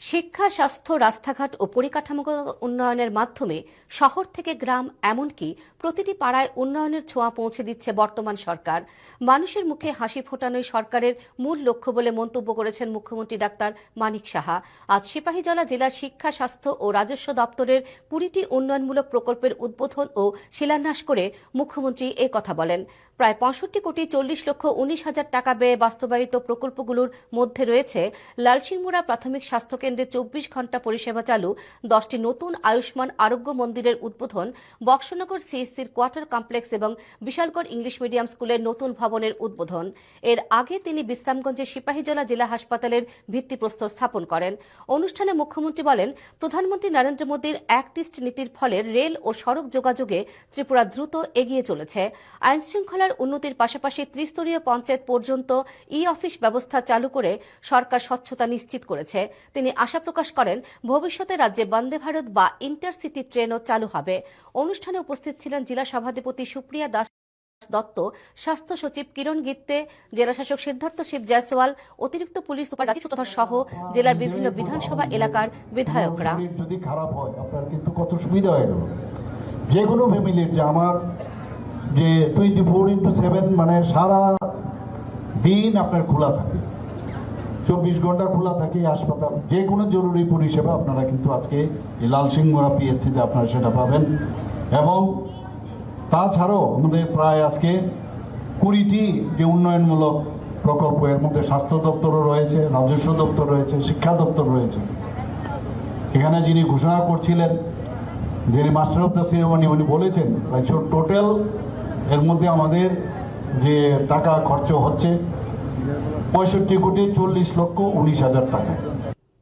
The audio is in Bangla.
শিক্ষা, স্বাস্থ্য, রাস্তাঘাট ও পরিকাঠামোগত উন্নয়নের মাধ্যমে শহর থেকে গ্রাম এমনকি প্রতিটি পাড়ায় উন্নয়নের ছোঁয়া পৌঁছে দিচ্ছে বর্তমান সরকার। মানুষের মুখে হাসি ফোটানোই সরকারের মূল লক্ষ্য বলে মন্তব্য করেছেন মুখ্যমন্ত্রী ডাক্তার মানিক সাহা। আজ সিপাহীজলা জেলার শিক্ষা, স্বাস্থ্য ও রাজস্ব দপ্তরের 20টি উন্নয়নমূলক প্রকল্পের উদ্বোধন ও শিলান্যাস করে মুখ্যমন্ত্রী এ কথা বলেন। প্রায় 65,40,19,000 টাকা ব্যয়ে বাস্তবায়িত প্রকল্পগুলোর মধ্যে রয়েছে লালসিংমুড়া প্রাথমিক স্বাস্থ্য কেন্দ্রে 24 ঘণ্টা পরিষেবা চালু, 10টি নতুন আয়ুষ্মান আরোগ্য মন্দিরের উদ্বোধন, বক্সনগর সিএসসির কোয়ার্টার কমপ্লেক্স এবং বিশালগড় ইংলিশ মিডিয়াম স্কুলের নতুন ভবনের উদ্বোধন। এর আগে তিনি বিশ্রামগঞ্জের সিপাহীজলা জেলা হাসপাতালের ভিত্তিপ্রস্তর স্থাপন করেন। অনুষ্ঠানে মুখ্যমন্ত্রী বলেন, প্রধানমন্ত্রী নরেন্দ্র মোদীর অ্যাক্ট ইস্ট নীতির ফলে রেল ও সড়ক যোগাযোগে ত্রিপুরা দ্রুত এগিয়ে চলেছে। আইন শৃঙ্খলার উন্নতির পাশাপাশি ত্রিস্তরীয় পঞ্চায়েত পর্যন্ত ই-অফিস ব্যবস্থা চালু করে সরকার স্বচ্ছতা নিশ্চিত করেছে। তিনি আশা প্রকাশ করেন, ভবিষ্যতে রাজ্যে বন্দে ভারত বা ইন্টারসিটি ট্রেনও চালু হবে। অনুষ্ঠানে উপস্থিত ছিলেন জেলা সভাধিপতি সুপ্রিয়া দাস দত্ত, স্বাস্থ্য সচিব কিরণ গিত্তে, জেলাশাসক সিদ্ধার্থ শিব জয়সওয়াল, অতিরিক্ত পুলিশ সুপার রাজীব সূত্রধর সহ জেলার বিভিন্ন বিধানসভা এলাকার বিধায়করা। যদি খারাপ হয় আপনার কিন্তু কত সুবিধা হয়ে গেল যে কোনো ফ্যামিলির, যে আমার যে 24x7 মানে সারা দিন আপনার খোলা থাকে, 24 ঘন্টা খোলা থাকে হাসপাতাল, যে কোনো জরুরি পরিষেবা আপনারা কিন্তু আজকে লালসিংমুড়া পিএসসিতে আপনারা সেটা পাবেন। এবং তাছাড়াও আমাদের প্রায় আজকে 20টি যে উন্নয়নমূলক প্রকল্প, এর মধ্যে স্বাস্থ্য দপ্তরও রয়েছে, রাজস্ব দপ্তর রয়েছে, শিক্ষা দপ্তর রয়েছে। এখানে যিনি ঘোষণা করছিলেন, যিনি মাস্টার অফ দ্য সেরেমনি, উনি বলেছেন প্রায় টোটাল এর মধ্যে আমাদের যে টাকা খরচ হচ্ছে 65,40,19,000 টাকা।